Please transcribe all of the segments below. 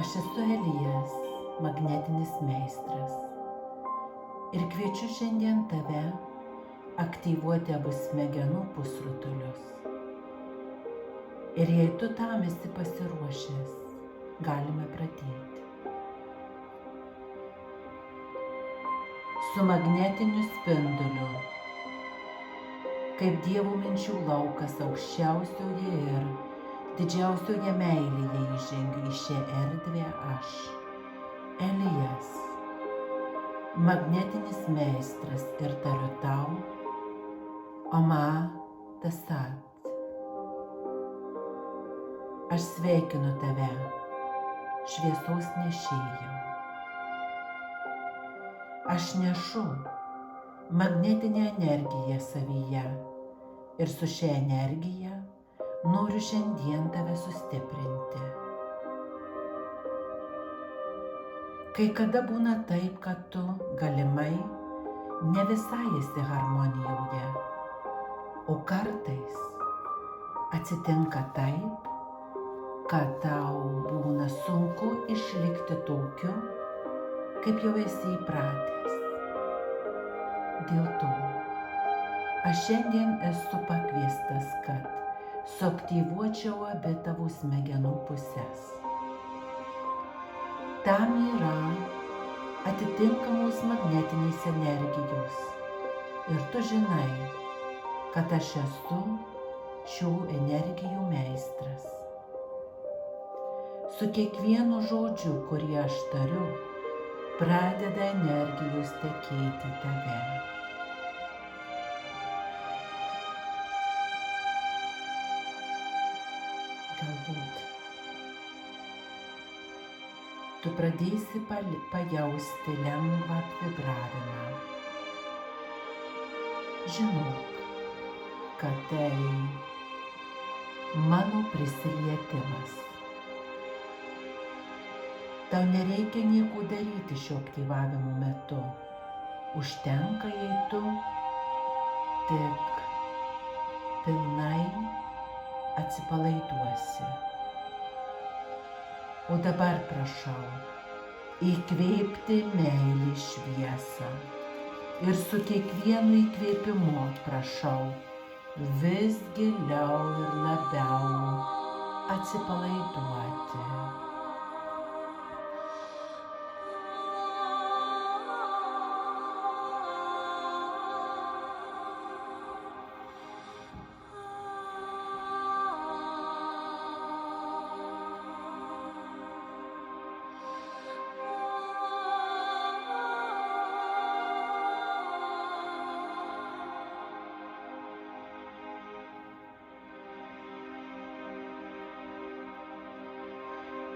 Aš esu Elijas, magnetinis meistras, ir kviečiu šiandien tave aktyvuoti abu smegenų pusrutulius. Ir jei tu tam esi pasiruošęs, galime pradėti. Su magnetiniu spinduliu, kaip Dievo minčių laukas aukščiausioje ir didžiausioje meilėje įžengiu į šią erdvę aš, Elijas, magnetinis meistras, ir tariu tau, Oma Tasat. Aš sveikinu tave, šviesos nešėjau. Aš nešu magnetinę energiją savyje ir su šia energija noriu šiandien tave sustiprinti. Kai kada būna taip, kad tu galimai ne visai esi harmonijoje, o kartais atsitinka taip, kad tau būna sunku išlikti tokiu, kaip jau esi įpratęs. Dėl to aš šiandien esu pakviestas, kad suaktyvuočiau abi tavo smegenų puses. Tam yra atitinkamos magnetinės energijos ir tu žinai, kad aš esu šių energijų meistras. Su kiekvienu žodžiu, kurį aš tariu, pradeda energijos tekėti tave. Galbūt tu pradėsi pajausti lengvą vibravimą. Žinok, kad tai mano prisilietimas. Tau nereikia nieko daryti šio aktyvavimo metu. Užtenka, jei tu tik pilnai atsipalaiduosi. O dabar prašau įkvėpti meilės šviesą ir su kiekvienu įkvėpimu prašau vis giliau ir labiau atsipalaiduoti.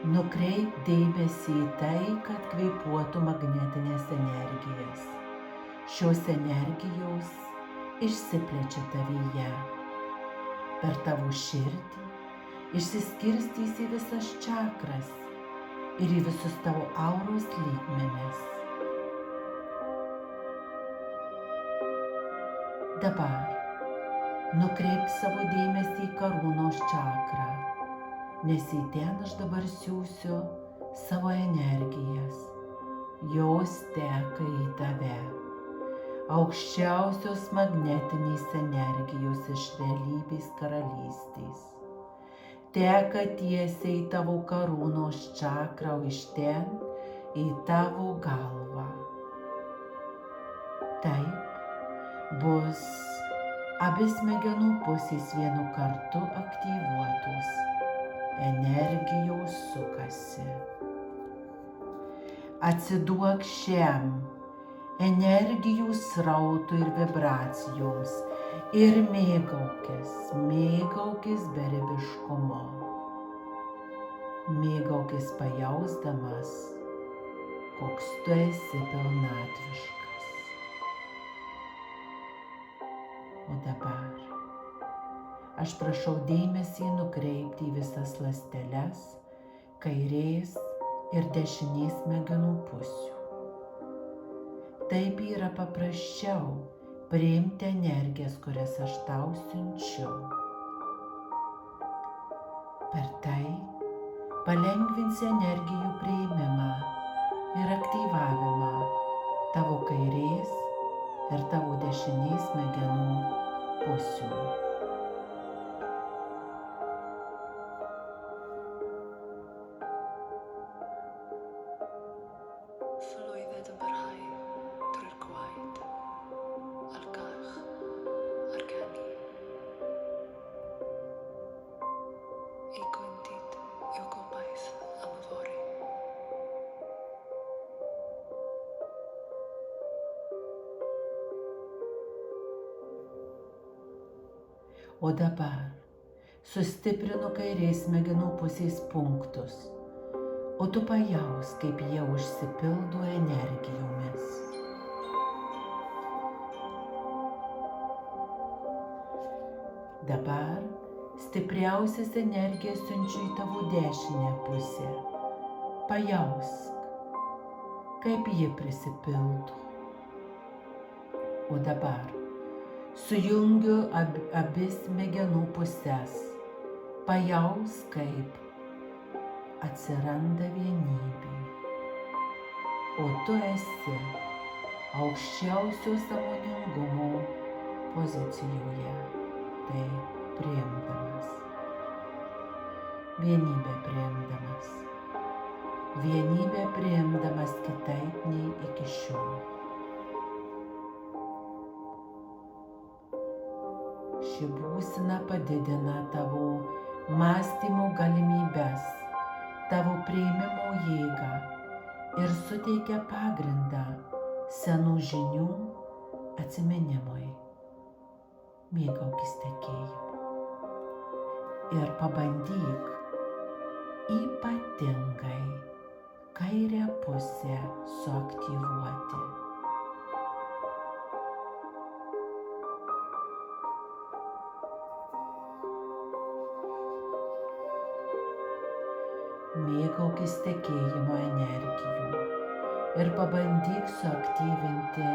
Nukreip dėmesį į tai, kad kvėpuotų magnetinės energijas. Šios energijos išsiplečia tavyje. Per tavo širdį išsiskirstys į visas čakras ir į visus tavo auros lygmenis. Dabar nukreip savo dėmesį į karūnos čakrą, nes į ten aš dabar siųsiu savo energijas. Jos teka į tave. Aukščiausios magnetinės energijos iš realybės karalystės. Teka tiesiai į tavo karūnos čakrą, o iš ten į tavo galvą. Taip bus abi smegenų pusės vienu kartu aktyvuotos. Energijos sukasi. Atsiduok šiam energijų srautui ir vibracijoms ir mėgaukis beribiškumu. Mėgaukis pajausdamas, koks tu esi pilnatviškas. O dabar aš prašau dėmesį nukreipti į visas ląsteles, kairės ir dešinės smegenų pusių. Taip yra paprasčiau priimti energijas, kurias aš tau siunčiu. Per tai palengvinsi energijų priėmimą ir aktyvavimą tavo kairės ir tavo dešinės smegenų pusių. Flwyddyn yn barhau drwy'r gwaed, a'r gach, a'r geni. Ei gwyndid yw gobaith am y fory. O dabar sustiprinu kairės smegenų pusės punktus, o tu pajaus, kaip jie užsipildo energijomis. Dabar stipriausias energijas siunčiu į tavo dešinę pusę. Pajausk, kaip ji prisipildo. O dabar sujungiu abi smegenų puses. Pajausk, kaip atsiranda vienybė. O tu esi aukščiausio sąmoningumo pozicijoje, tai priimdamas. Vienybę priimdamas. Vienybę priimdamas kitaip nei iki šiol. Ši būsena padidina tavo mąstymo galimybes, tavo priėmimo jėgą ir suteikia pagrindą senų žinių atsiminimui. Mėgaukis tekėjimu ir pabandyk ypatingai kairę pusę suaktyvuoti. Mėgaukis tekėjimo energijų ir pabandyk suaktyvinti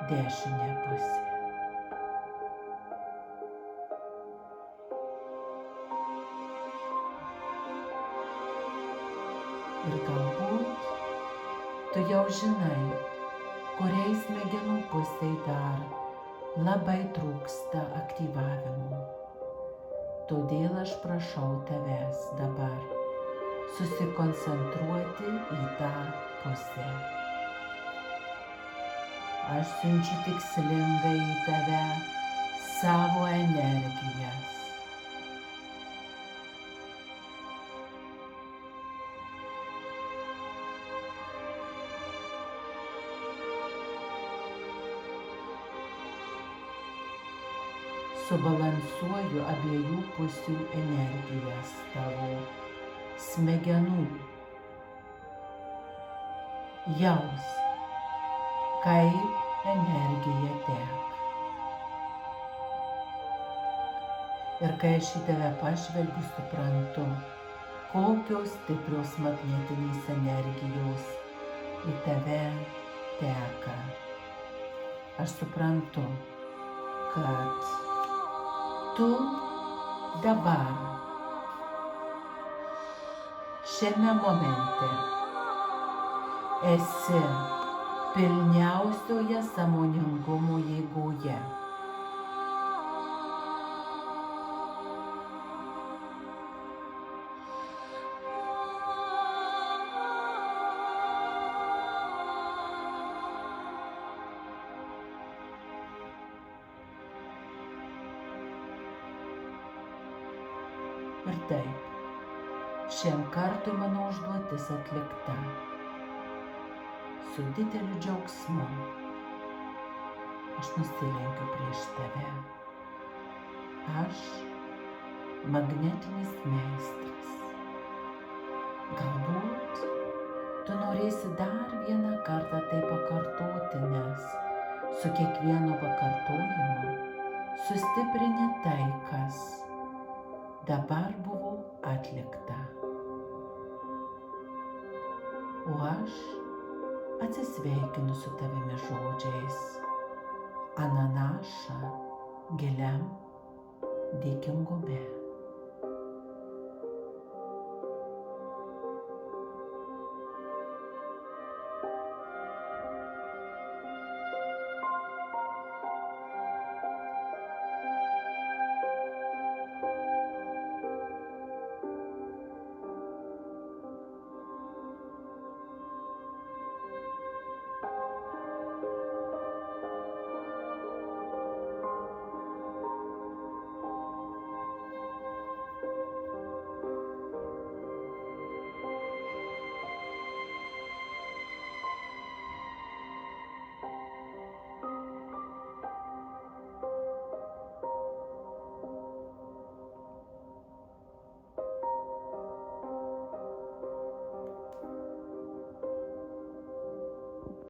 dešinę pusę. Ir galbūt tu jau žinai, kuriai smegenų pusiai dar labai trūksta aktyvavimo. Todėl aš prašau tavęs dabar susikoncentruoti į tą pusę. Aš siunčiu tikslingai į tave savo energijas. Subalansuoju abiejų pusių energijas tavo smegenų. Jaus, kaip energija teka. Ir kai aš į tave pažvelgiu, suprantu, kokios stiprios magnetinės energijos į tave teka. Aš suprantu, kad tu dabar, šiame momente, esi pilniausioje sąmoningumo jėgoje. Ir taip, šiam kartui mano užduotis atlikta. Su dideliu džiaugsmu aš nusilenkiu prieš tave. Aš magnetinis meistras. Galbūt tu norėsi dar vieną kartą tai pakartoti, nes su kiekvienu pakartojimu sustiprini tai, kas dabar buvo atlikta. O aš atsisveikinu su tavimi žodžiais Ananaša giliam dėkingume.